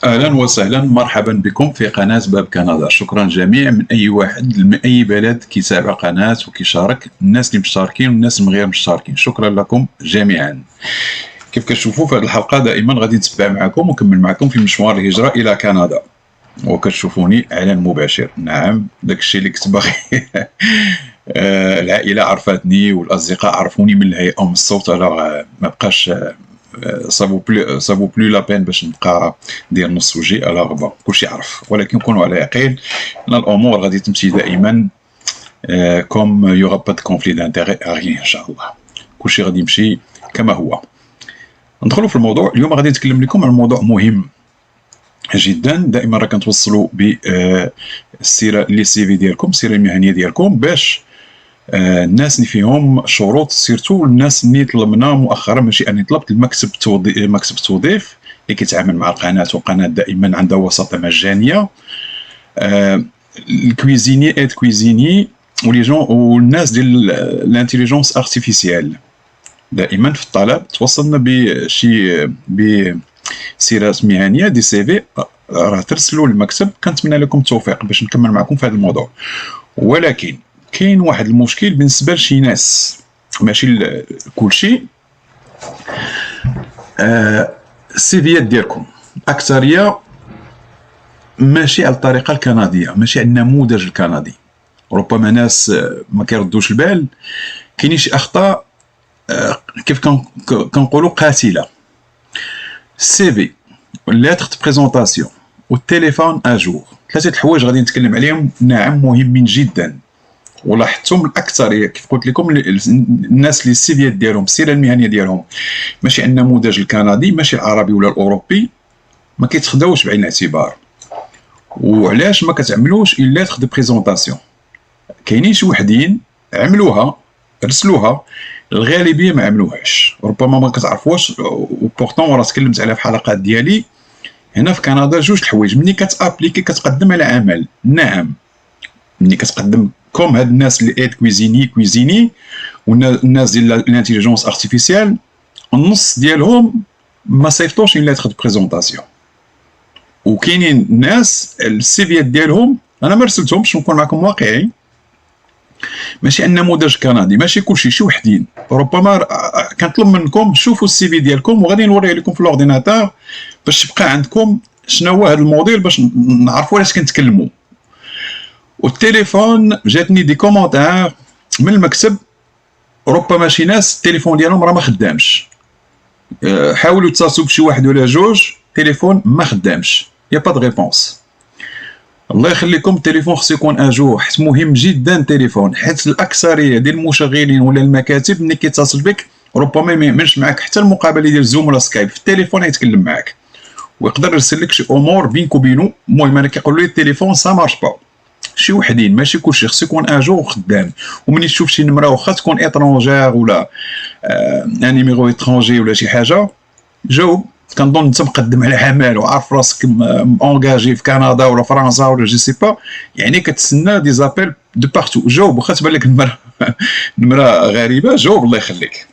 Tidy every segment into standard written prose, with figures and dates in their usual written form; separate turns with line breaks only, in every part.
أهلا وسهلا، مرحبا بكم في قناة باب كندا. شكرا جميع من أي واحد من أي بلد كيتابع قناة وكيشارك، الناس اللي مشتركين والناس اللي غير مشتركين، شكرا لكم جميعا. كيف كتشوفوا في هذه الحلقة دائما غادي نتبع معكم ونكمل معكم في مشوار الهجرة إلى كندا، وكتشوفوني على المباشر. نعم، داك الشيء اللي كنت باغي. العائلة عرفتني والأصدقاء عرفوني من الهيئة ومن الصوت، ما بقاش سافو بلو لا بين باش نبقى ندير نص وجهي. الوغ بون كلشي عرف، ولكن كونوا على يقين ان الامور غادي تمشي دائما كوم يوغا با دو كونفلي دانتيغي ريان ان شاء الله، كلشي غادي يمشي كما هو. ندخلوا في الموضوع. اليوم غادي نتكلم لكم عن موضوع مهم جدا. دائما راه كنتوصلوا بالسيره لي سي في ديالكم، السيره المهنيه ديالكم، باش الناس اللي فيهم شروط، سيرتو الناس اللي طلبنا مؤخرا، ماشي اني طلبت المكتب مكتب التوظيف اللي كيتعامل مع القناه، والقناه دائما عندها وساطه مجانيه. الكويزيني ايد كويزيني ولي جون والناس ديال الانتيليجونس ارتيفيسيال، دائما في الطلب توصلنا بشي بسيرات مهنيه دي سي في، راه ترسلوا للمكتب. كنتمنى لكم التوفيق باش نكمل معكم في هذا الموضوع. ولكن كاين واحد المشكل بالنسبه لشي ناس، ماشي كلشي. السيفيات ديالكم اكثريه ماشي على الطريقه الكنديه، ماشي على النموذج الكندي. ربما ناس ما كيردوش البال، كاينين شي اخطاء كيف كنقولوا قاتله. السي في، لاتر دو بريزونطاسيون، والتليفون اجور، ثلاثه الحوايج غادي نتكلم عليهم. نعم، مهمين جدا، ولاحظتهم الاكثريه كيف قلت لكم. الناس اللي السيفيات ديالهم، السيره المهنيه ديالهم ماشي على النموذج الكندي، ماشي العربي ولا الاوروبي، ما كيتخداوش بعين الاعتبار. وعلاش ما كتعملوش الا لاتر دو بريزونطاسيون؟ كاينين شي وحدين عملوها، رسلوها، الغالبيه ما عملوهاش. ربما ما كتعرفوش، وبورطون راه تكلمت عليها في حلقات ديالي. هنا في كندا جوج الحوايج. ملي كتابليكي كتقدم على عمل، نعم، ملي كتقدم كوم هاد الناس اللي ايد كويزيني والناس ديال الانتيليجونس ارتيفيسيال، النص ديالهم ما صيفطوش الا لاتر دو بريزونطاسيون. وكاينين ناس السيفيات ديالهم انا ما رسلتهمش، نكون معكم واقعي، ماشي ان نموذج كندي، ماشي كلشي، شي وحدين. ربما كنطلب منكم شوفوا السي في ديالكم، وغادي نوريه لكم في الاورديناتور باش تبقى عندكم شنو هو هذا الموديل، باش نعرفوا علاش كنتكلموا. والتليفون جاتني دي كومونتير من المكتب، ربما شي ناس التليفون ديالهم راه ما خدامش. حاولوا تتصلوا بشي واحد ولا جوج، التليفون ما خدامش، يا با دو ريبونس. الله يخليكم، التليفون خصو يكون اجور، حيت مهم جدا التليفون، حيت الاكثريه ديال المشغلين ولا المكاتب ملي كيتصل بك ربما ما يعملش معك حتى المقابله ديال زوم ولا سكايب، في التليفون يتكلم معك ويقدر يرسل لك شي امور بينك وبينه. المهم انا كيقولوا لي التليفون سا مارش با، شي وحدين، ماشي كلشي، خصو يكون اجور وخدام. وملي تشوف شي نمره واخا تكون اترونجير ولا ان نيميرو اترونجي ولا شي حاجه، جاوب. كنظن انت مقدم على عمل وعارف راسك اونغاجي في كندا ولا فرنسا ولا جو سي با، يعني كتسنى دي زابيل دو بارتو. جاوب، واخا تبان لك نمره غريبه، جاوب الله يخليك.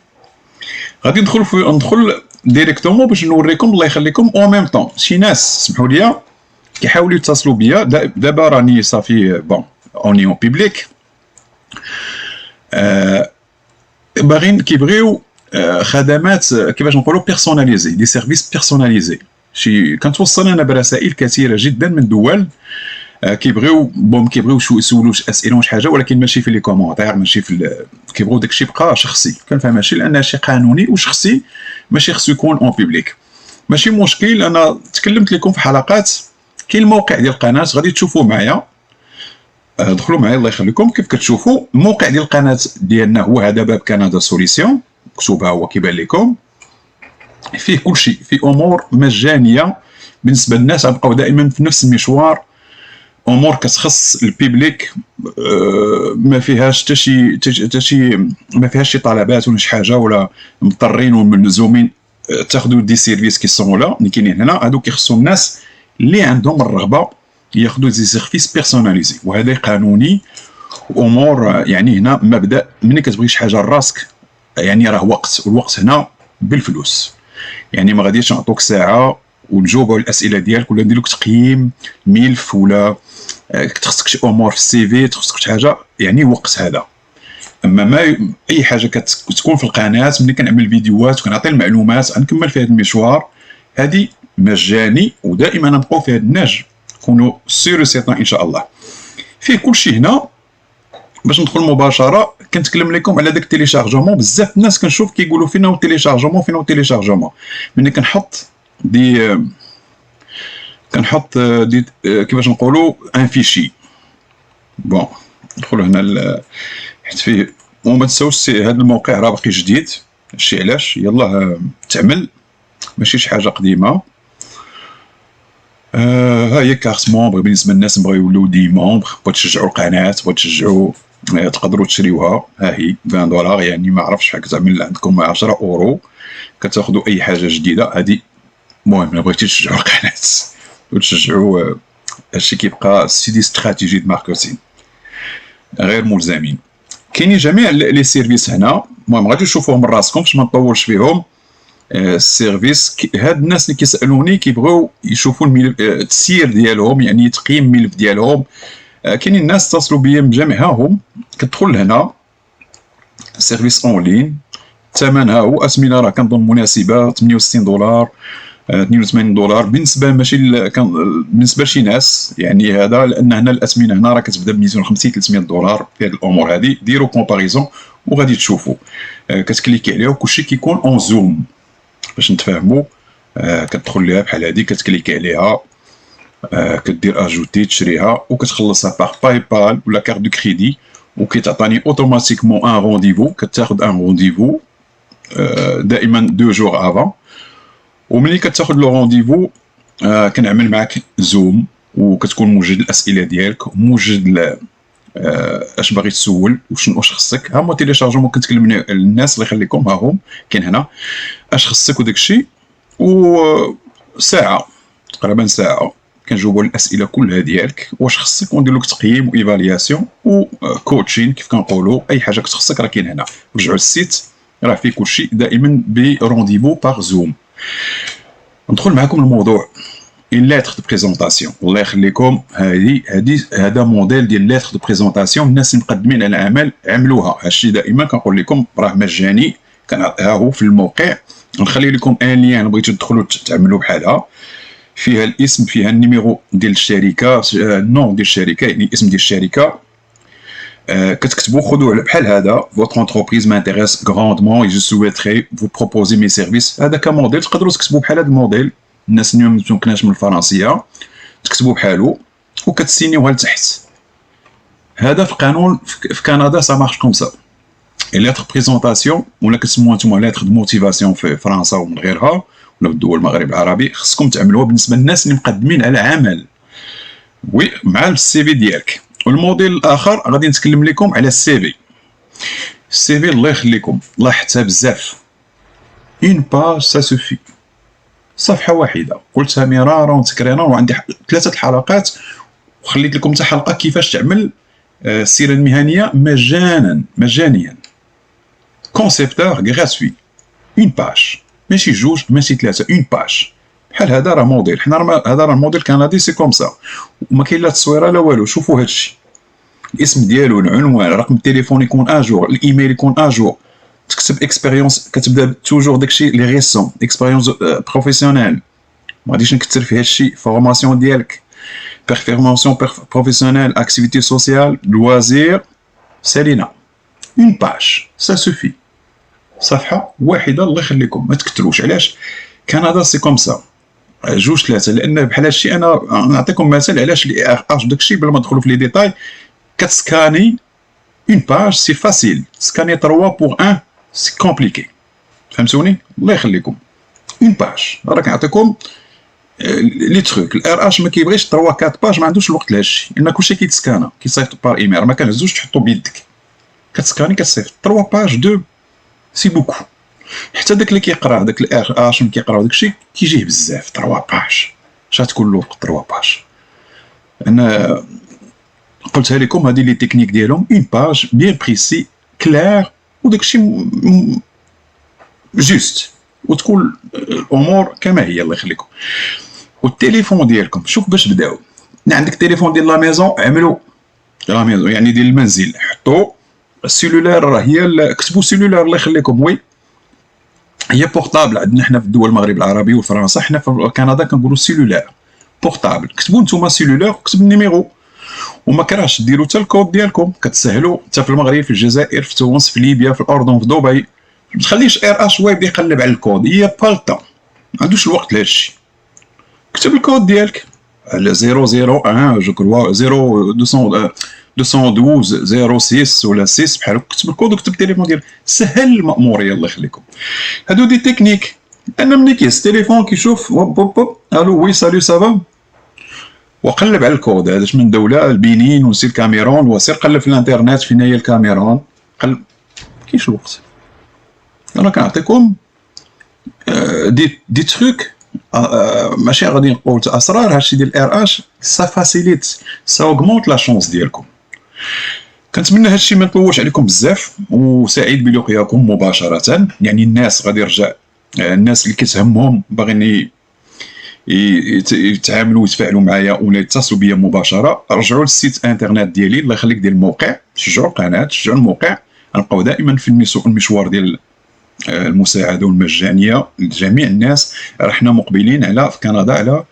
غادي ندخل ديريكتومون باش نوريكم الله يخليكم. او ميم طون شي ناس سمحوا لي كيحاولوا يتصلوا بيا دابا، راني صافي بون اوني اون بيبليك، باغيين كيبغيو خدمات كيفاش نقولوا بيرسوناليزي، دي سيرفيس بيرسوناليزي. شي كنتوصل انا برسائل كثيره جدا من دول كيبغيو يسولوا اسئله وش حاجه، ولكن ماشي في لي كومونتير، ماشي في كيبغيو داكشي يبقى شخصي. كنفهمهاش لان شي قانوني وشخصي، ماشي خصو يكون اون بيبليك. ماشي مشكل، انا تكلمت لكم في حلقات. كاين الموقع ديال القناه غادي تشوفوه معايا، دخلوا معايا الله يخليكم. كيف كتشوفوا الموقع ديال القناه ديالنا هو هذا باب كندا سوليسيون، مكتوبه هو كيبان لكم، فيه كلشي، فيه امور مجانيه بالنسبه للناس. غنبقاو دائما في نفس المشوار، امور كتخص البيبليك، ما فيهاش حتى شي ما فيهاش شي طلبات ولا شي حاجه، ولا مضطرين وملزومين تاخذوا دي سيرفيس كي سون لا اللي كاينين هنا. هادو كيخصوا الناس اللي عندهم الرغبه ياخذوا دي سيرفيس بيرسوناليزي، وهذا قانوني. امور يعني هنا مبدا ملي كتبغي شي حاجه لراسك، يعني راه وقت، والوقت هنا بالفلوس. يعني ما غاديش نعطوك ساعه ونجاوبوا على الاسئله ديالك، ولا ندير لك تقييم ملف، ولا خصك شي امور في السي في، خصك شي حاجه، يعني وقت هذا. اما ما اي حاجه كتكون في القناه ملي كنعمل فيديوهات وكنعطي المعلومات غنكمل في هذا المشوار، هذه مجاني، ودائما نبقاو في هذا النهج، كونوا سيرو سيطان ان شاء الله. فيه كلشي هنا. باش ندخل مباشره كنتكلم لكم على داك التيليشارجمون. بزاف الناس كنشوف كيقولوا فينا هو التيليشارجمون، فينا هو التيليشارجمون. ملي كنحط دي كيفاش نقولوا ان فيشي. بون ندخلوا هنا حيت فيه، وما تنساوش هذا الموقع راه باقي جديد، هادشي علاش يلاه تعمل، ماشي شي حاجه قديمه. ها هي كارت مومبر بالنسبه للناس بغاو يوليو دي مومبر، بغاو تشجعوا القناه، بغاو تشجعوا، تقدروا تشريوها. ها هي 20 دولار، يعني ما عرفتش شحال كتعمل عندكم، 10 اورو كتاخذوا اي حاجه جديده. هذه المهم الا بغيتي تشجعوا القناه وتشجعوا هادشي، كيبقى سيدي استراتيجي د ماركتين غير ملزمين. كاينين جميع لي سيرفيس هنا، المهم غادي تشوفوهم من راسكم باش ما نطولش فيهم. السيرفيس هاد الناس اللي كيسالوني كيبغيو يشوفوا التسيير ديالهم، يعني تقييم الملف ديالهم. كاينين الناس اتصلوا بيا من جميعهم. كتدخل لهنا سيرفيس اون لين، الثمن ها هو، اثمنه راه كنظن مناسبه، 68 دولار 82 دولار بالنسبه ماشي بالنسبه لشي ناس، يعني هذا لان هنا الاثمنه هنا راه كتبدا ب 250 300 دولار. في هذه الامور هذه ديروا كومباريزون وغادي تشوفوا. كتكليكي عليها وكلشي كيكون اون زوم باش نتفاهموا. كتدخل ليها بحال هذه، كتكليكي عليها، كدير اجوتي تشريها، وكتخلصها باغ باي بال ولا كارت دو كريدي، وكيتعطيني اوتوماتيكمون ان رونديفو. كتاخذ ان رونديفو دائما 2 جور افون، وملي كتاخذ لو رونديفو كنعمل معاك زوم، وكتكون موجد الاسئله ديالك، موجد اش باغي تسول، واش خصك. ها هما تيليشارجمون كنتكلم للناس، الله يخليكم، ها هم كاين هنا اش خصك وداك الشيء. وساعه تقريبا ساعه كنجاوبوا على الاسئله كلها ديالك، واش خصك، وندير لك تقييم وايفالياسيون وكوتشين كيف كنقولوا. اي حاجه كتخصك راه كاين هنا. رجعوا للسيت، راه فيه كلشي دائما برونديفو باغ زوم. ندخل معكم الموضوع. une lettre de présentation. الله يخليكم، هذا موديل ديال lettre de présentation. الناس المقدمين على العمل عملوها. هادشي دائما كنقول لكم راه مجاني، ها هو في الموقع. نخلي لكم ان لين بغيتو تدخلوا تعملوا بحالها. فيها الاسم، فيها النيميرو ديال الشركه، النون ديال الشركه، يعني الاسم ديال الشركه. كتكتبوا خذوا بحال هذا: votre entreprise m'intéresse grandement et je souhaiterais vous proposer mes services. هذا كموديل تقدروا تكتبوا بحال هذا الموديل. الناس اللي ما ممكناش من الفرنسيه تكتبوا بحالو وكتسينيوها لتحت. هذا في القانون في كندا سا مارش كوم سا. ليتر بريزونطاسيون ولا كتسموها نتوما ليتر دو موتيفاسيون في فرنسا ومن غيرها ولا في الدول المغرب العربي، خصكم تعملوها بالنسبه للناس اللي مقدمين على عمل، وي، مع السي في ديالك. والموديل الاخر غادي نتكلم لكم على السي في. السي في الله يخليكم لاحظتها بزاف، اون باج سا سوفي، صفحه واحده. قلتها مرارا وتكرارا، وعندي 3 الحلقات، وخليت لكم حتى حلقه كيفاش تعمل السيره المهنيه مجانيا. كونسيبتور غراتوي، اون باج، ماشي 2 ماشي 3، اون باج. بحال هذا راه موديل، حنا هذا راه الموديل كندي سي كوم سا، وما كاين لا تصويره لا والو. شوفوا هادشي، الاسم ديالو، العنوان، رقم التليفون يكون اجور، الايميل يكون اجور. تكتب اكسبيريونس، كتبدا توجور داكشي لي ريسون، اكسبيريونس بروفيسيونيل. ما غاديش نكثر في هادشي. فورماسيون ديالك، بيرفورماسيون بروفيسيونيل، اكتيفيتي سوسيال، لوازير، سالينا. اون باج سا سوفي، صفحه واحده. الله يخليكم ما تكثروش. علاش؟ كندا سي كوم سا، 2 3، لان بحال هادشي انا نعطيكم مثال علاش لي ار اش داكشي بلا ما ندخلوا في لي ديتاي. كتسكاني اون باج سي فاسيل، سكاني 3 بور 1 سي كومبليكي. فهمتوني؟ الله يخليكم. اون باج راه كنعطيكم لي تروك. الار اش ما كيبغيش 3 4 باج، ما عندوش الوقت لهادشي، لان كلشي كيتسكانا، كيصيفط بار ايميل، ما كنهزوش تحطو بيدك. كتسكاني كتصيفط 3 باج 2 سي بوكو. حتى داك اللي كيقرا داك الار اش كيقرا داكشي كيجيه بزاف. 3 باج اش غتكون له 3 باج؟ انا قلتها لكم، هذه لي تكنيك ديالهم. اون باج بيان بريسي كلير، وداكشي جوست، وتكون الامور كما هي. الله يخليكم. والتليفون ديالكم شوف باش بداو. عندك تليفون ديال لا ميزون، عملوا لا ميزون يعني ديال المنزل، حطوا السيلولار، راه هي كتبوا سيلولار الله يخليكم. وي هي بورطابل، عندنا حنا في الدول المغرب العربي وفرنسا، حنا في كندا كنقولوا سيلولار بورطابل. كتبوا نتوما سيلولار وكتب النيميرو، وما كرهش ديروا حتى الكود ديالكم، كتسهلوا حتى في المغرب، في الجزائر، في تونس، في ليبيا، في الاردن، في دبي. ما تخليش ار اش واي يبدا يقلب على الكود، هي بالطا ما عندوش الوقت لهذا الشيء. كتب الكود ديالك على 001 جو كروا 212 06 ولا 6 بحال هكا، كتب الكود وكتب التليفون ديالك، سهل المأموريه الله يخليكم. هادو دي تكنيك. انا ملي كيهز التليفون كيشوف هوب هوب هوب الو وي سالو سافا، وقلب على الكود هذاش من دوله البنين وسير الكاميرون، وسير قلب في الانترنت فين هي الكاميرون، قلب كاينش الوقت. انا كنعطيكم دي تروك ماشي غادي نقول اسرار. هادشي ديال الار اش سا فاسيليت سا اوغمونت لا شونس ديالكم. كنتمنى هادشي ما نطولش عليكم بزاف، وسعيد بلقياكم مباشره. يعني الناس غادي يرجع، الناس اللي كتهمهم باغيين يتعاملوا ويتفاعلوا معايا ولا يتصلوا بيا مباشره، رجعوا للسيت انترنت ديالي الله يخليك، ديال الموقع، شجعوا القناه، شجعوا الموقع. غنبقاو دائما في المشوار ديال المساعده والمجانيه لجميع الناس. راه حنا مقبلين على في كندا على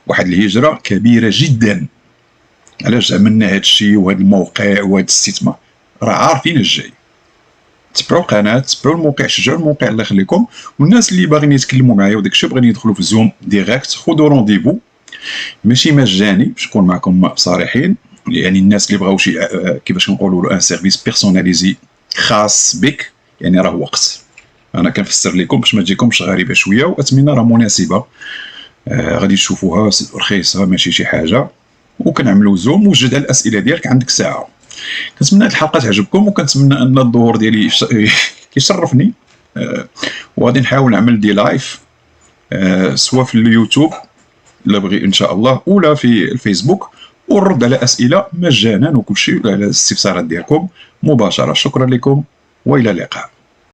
واحد الهجره كبيره جدا. علاش عملنا هذا الشيء وهذا الموقع وهذا الاستثمار؟ راه عارفين الجاي. تبعوا القناه، تبعوا الموقع، شجعوا الموقع الله يخليكم. والناس اللي باغيين يتكلموا معايا وداك الشيء بغيين يدخلوا في زوم ديريكت، خذوا رونديفو ماشي مجاني باش نكون معكم صريحين. يعني الناس اللي بغاو شي كيفاش نقولوا ان سيرفيس بيرسوناليزي خاص بك، يعني راه وقت انا كنفسر لكم باش ما تجيكمش غريبه شويه، واتمنى راه مناسبه. غادي تشوفوها رخيصه ماشي شي حاجه، وكنعملوا زوم وجد الاسئله ديالك عندك ساعه. كنتمنى هاد الحلقه تعجبكم، وكنتمنى ان الظهور ديالي كيشرفني. وغادي نحاول نعمل دي لايف سواء في اليوتيوب الا بغي ان شاء الله، ولا في الفيسبوك، ونرد على اسئله مجانا وكل شيء على الاستفسارات ديالكم مباشره. شكرا لكم والى اللقاء.